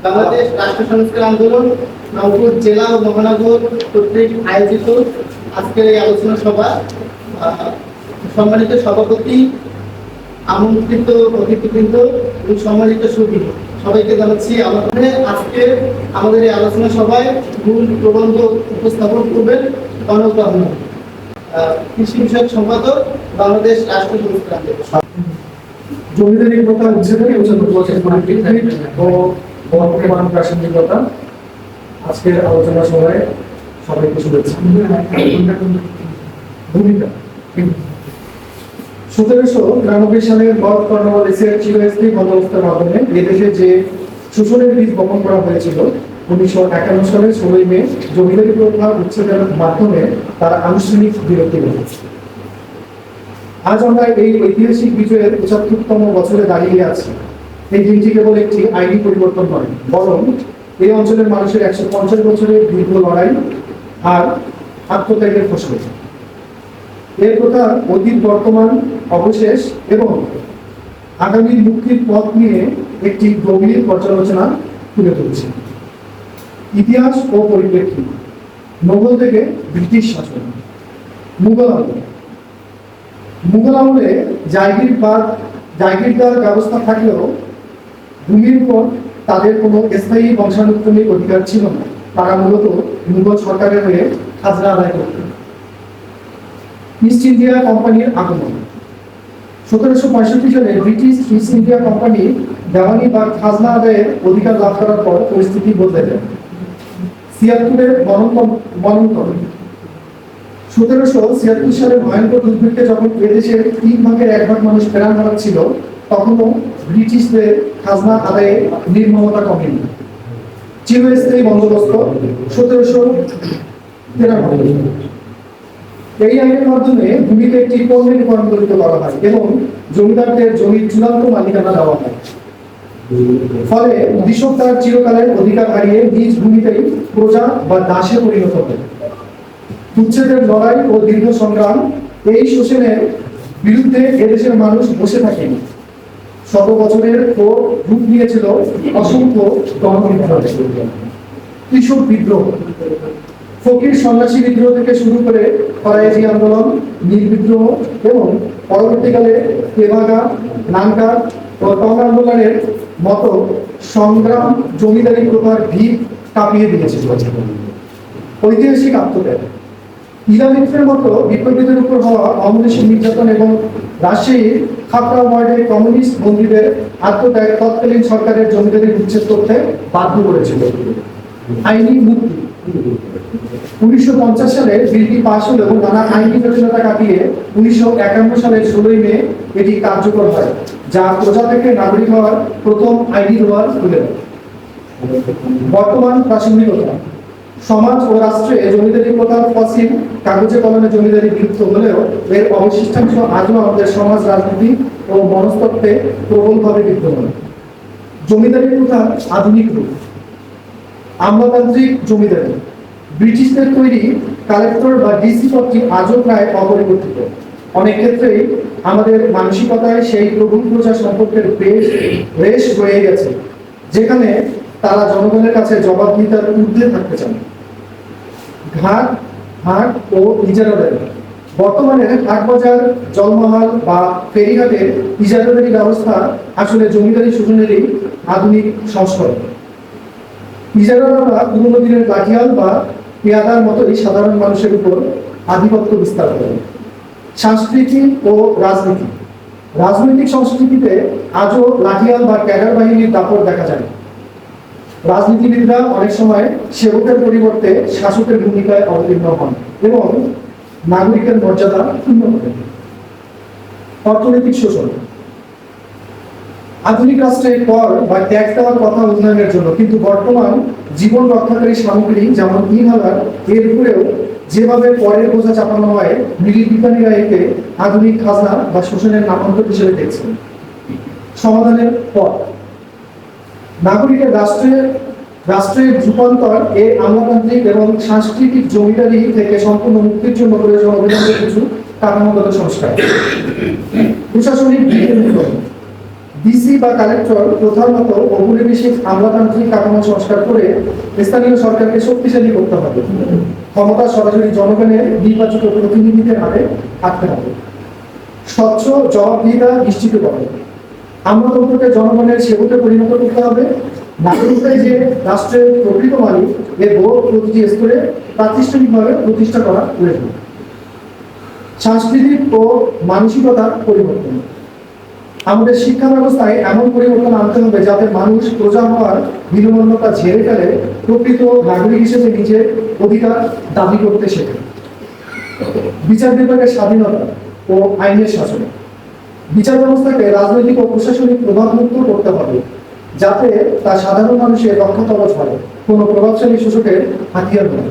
বাংলাদেশ রাষ্ট্র সংস্কার আন্দোলন রংপুর জেলা ও মহানগর কর্তৃক আয়োজিত আজকের এই আলোচনা সভা সম্মানিত সভাপতি, আমন্ত্রিত অতিথিবৃন্দ এবং সম্মানিত সুধী সবাইকে জানাচ্ছি আমাদের এই আলোচনা সভায় মূল প্রবন্ধ উপস্থাপন করবেন কনক রহমান, কৃষি বিষয়ক সম্পাদক, বাংলাদেশ রাষ্ট্র সংস্কার আন্দোলন। জমিদারি প্রথা উচ্ছেদের ও বর্তমান প্রাসঙ্গিকতা আজকের আলোচনা সভায় সবাইকে শুভেচ্ছা। ভূমিকা 1793 সালের লর্ড কর্নওয়ালিসের চিরস্থায়ী বন্দোবস্তের মাধ্যমে এদেশে যে শোষণের বীজ বপন করা হয়েছিল, 1951 সালের 16 মে জমিদারি প্রথা উচ্ছেদের মাধ্যমে তারা আনুষ্ঠানিক বিরতি ঘটেছে। আজ আমরা এই ঐতিহাসিক বিজয়ের 75তম বছরে দাঁড়িয়ে আছি। এই দিনটি কেবল একটি আইনি পরিবর্তন নয়, বরং এই অঞ্চলের মানুষের 150 বছরের দীর্ঘ লড়াই আর আত্মত্যাগের ফসল। এর কথা অতীত, বর্তমান, অবশেষ এবং আগামীর মুক্তির পথ নিয়ে একটি গভীর পর্যালোচনা তুলে ধরছে। ইতিহাস ও পরিপ্রেক্ষিত। মোগল থেকে ব্রিটিশ শাসন। মুঘল আমল। মুঘল আমলে জায়গিরদার ব্যবস্থা থাকলেও ভূমির উপর তাদের কোনো স্থায়ী বংশানুক্রমিক অধিকার ছিল না। তারা মূলত মুঘল সরকারের হয়ে খাজনা আদায় করত। ইস্ট ইন্ডিয়া কোম্পানির আগমন। 1765 সালে ব্রিটিশ ইস্ট ইন্ডিয়া কোম্পানি দেওয়ানি বা খাজনা আদায়ের অধিকার লাভ করার পর পরিস্থিতি বদলে যায়। 76-এর মনন্তর। 1776 সালের ভয়ঙ্কর দুর্ভিক্ষে যখন এদেশের 3/1 মানুষ প্রাণ হারাচ্ছিল, তখনও ব্রিটিশদের খাজনা আদায়ে নির্মমতা কমেনি। চিরস্থায়ী বন্দোবস্ত 1793। এই আইনের মাধ্যমে ভূমিতে একটি পণ্যে রূপান্তরিত করা হয় এবং জমিদারদের জমির চূড়ান্ত মালিকানা দেওয়া হয়। ফলে কৃষক তার চিরকালের অধিকার হারিয়ে নিজ ভূমিতেই প্রজা বা দাসে পরিণত হয়। উচ্ছেদের লড়াই ও দীর্ঘ সংগ্রাম, এই শোষণের বিরুদ্ধে এদেশের মানুষ বসে থাকেনি। 100 বছরের পর রূপ নিয়েছিল অসংখ্য গণবিদ্রোহ, কৃষক বিদ্রোহ, ফকির সন্ন্যাসী বিদ্রোহ থেকে শুরু করে ফরায়েজি আন্দোলন, নীল বিদ্রোহ এবং পরবর্তীকালে তেভাগা, নানকা ও টং আন্দোলনের মতো সংগ্রাম জমিদারি প্রথার ভিত কাঁপিয়ে দিয়েছিল। ঐতিহাসিক আত্মত্যাগ। ইলামিত্রের মতো বিপ্লবীদের উপর হওয়া অমনীষী নির্যাতন এবং রাজশাহীর খাপড়া ওয়ার্ডের কমিউনিস্ট বন্দীদের আত্মত্যাগ তৎকালীন সরকারের জমিদারি উচ্ছেদ করতে বাধ্য করেছিল। আইনি মুক্তি। 1950 সালে বিলটি পাশ হল এবং নানা আইনি জটিলতা কাটিয়ে 1951 সালের 16 মে এটি কার্যকর হয়, যা প্রজা থেকে নাগরিক হওয়ার প্রথম আইনি দুয়ার খুলে দেয়। বর্তমান প্রাসঙ্গিকতা। সমাজ ও রাষ্ট্রে জমিদারি প্রথার ফসিল কাগজে কলমে জমিদারি বিলুপ্ত হলেও এর অবশিষ্টাংশ আজও আমাদের সমাজ, রাজনীতি ও মনস্তত্ত্বে প্রবলভাবে বিদ্যমান। জমিদারি প্রথার আধুনিক রূপ। আমলাতান্ত্রিক জমিদারি। ব্রিটিশদের তৈরি কালেক্টর বা ডিসি পদটি আজও প্রায় অপরিবর্তিত। অনেক ক্ষেত্রেই আমাদের মানসিকতায় সেই প্রভু প্রজা সম্পর্কের রেশ রয়ে গেছে, যেখানে তারা জনগণের কাছে জবাবদিহিতার ঊর্ধ্বে থাকতে চান। ঘাট, হাট ও ইজারাদারি। বর্তমানে হাট বাজার, জলমহল বা ফেরিঘাটের ইজারাদারি ব্যবস্থা আসলে জমিদারি শোষণেরই আধুনিক সংস্করণ। ইজারাদাররা পুরোনো দিনের লাঠিয়াল বা পেয়াদার মতোই সাধারণ মানুষের উপর আধিপত্য বিস্তার করে। সংস্কৃতি ও রাজনীতি। রাজনৈতিক সংস্কৃতিতে আজও লাঠিয়াল বা ক্যাডার বাহিনীর দাপট দেখা যায়। রাজনীতিবিদরা অনেক সময় সেবকের পরিবর্তে শাসকের ভূমিকায় অবতীর্ণ হন এবং নাগরিকের মর্যাদা ক্ষুণ্ণ করেন। অর্থনৈতিক শোষণ। আধুনিক রাষ্ট্রে কর বা ট্যাক্স দেওয়ার কথা উন্নয়নের জন্য, কিন্তু বর্তমান জীবন রক্ষাকারী সামগ্রী যেমন ইনহেলার, এর উপরেও যেভাবে করের বোঝা চাপানো হয়, বিজ্ঞানীরা একে আধুনিক খাজনা বা শোষণের নামান্তর হিসেবে দেখছেন। সমাধানের পথ। নাগরিকের রাষ্ট্রের রূপান্তর এর আমলাতান্ত্রিক এবং সাংস্কৃতিক জমিদারি থেকে সম্পূর্ণ মুক্তির জন্য প্রয়োজন অভিনন্দের কিছু কাঠামোগত সংস্কার। প্রশাসনিক ডিসি বা কালেক্টর প্রধান মতো ঔপনিবেশিক আমলাতান্ত্রিক কাঠামো সংস্কার করে স্থানীয় সরকারকে শক্তিশালী করতে হবে। ক্ষমতা সরাসরি জনগণের নির্বাচিত প্রতিনিধিদের হাতে থাকতে হবে। স্বচ্ছ জবাবদিহিতা নিশ্চিত করতে হবে। আমলাতন্ত্রকে জনগণের সেবকে পরিণত করতে হবে। নাগরিকরাই যে রাষ্ট্রের প্রকৃত মালিক এর বোধ প্রতিটি স্তরে প্রাতিষ্ঠানিকভাবে প্রতিষ্ঠা করা প্রয়োজন। সাংস্কৃতিক ও মানসিকতার পরিবর্তন। আমাদের শিক্ষা ব্যবস্থায় এমন পরিবর্তন আনতে হবে যাতে মানুষ প্রজা হওয়ার বিনম্রতা ঝেড়ে ফেলে প্রকৃত নাগরিক হিসেবে নিজের অধিকার দাবি করতে শেখে। বিচার বিভাগের স্বাধীনতা ও আইনের শাসন। বিচার ব্যবস্থাকে রাজনৈতিক ও প্রশাসনিক প্রভাবমুক্ত করতে হবে যাতে তা সাধারণ মানুষের রক্ষাকবচ হয়, কোনো প্রভাবশালী শোষকের হাতিয়ার নয়।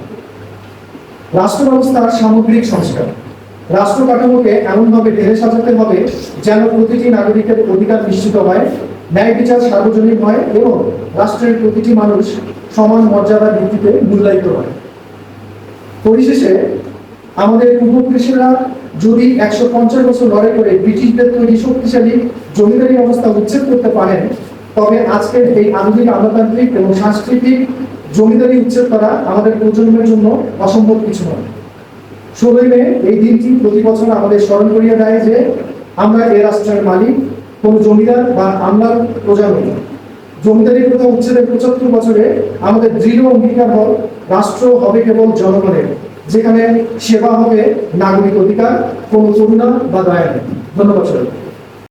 রাষ্ট্র ব্যবস্থার সামগ্রিক সংস্কার। রাষ্ট্র কাঠামোকে এমনভাবে ঢেলে সাজাতে হবে যেন প্রতিটি নাগরিকের অধিকার নিশ্চিত হয়, ন্যায় বিচার সার্বজনীন হয় এবং রাষ্ট্রের প্রতিটি মানুষ সমান মর্যাদার ভিত্তিতে মূল্যায়িত হয়। পরিশেষে আমাদের পূর্বপুরুষেরা যদি 150 বছর লড়াই করে ব্রিটিশদের তৈরি শক্তিশালী জমিদারি ব্যবস্থা উচ্ছেদ করতে পারেন, তবে আজকের এই আধুনিক আমলাতান্ত্রিক এবং সাংস্কৃতিক জমিদারি উচ্ছেদ করা আমাদের প্রজন্মের জন্য অসম্ভব কিছু নয়। 16 মে এই দিনটি প্রতি বছর আমাদের স্মরণ করিয়ে দেয় যে আমরা এই রাষ্ট্রের মালিক, কোনো জমিদার বা আমলার প্রজা নই। জমিদারি প্রথা উচ্ছেদের 75 বছরে আমাদের দৃঢ় অঙ্গীকার হল রাষ্ট্র হবে কেবল জনগণের, যেখানে সেবা হবে নাগরিক অধিকার, কোনো করুণা বা দয়া নেই। ধন্যবাদ সবাইকে।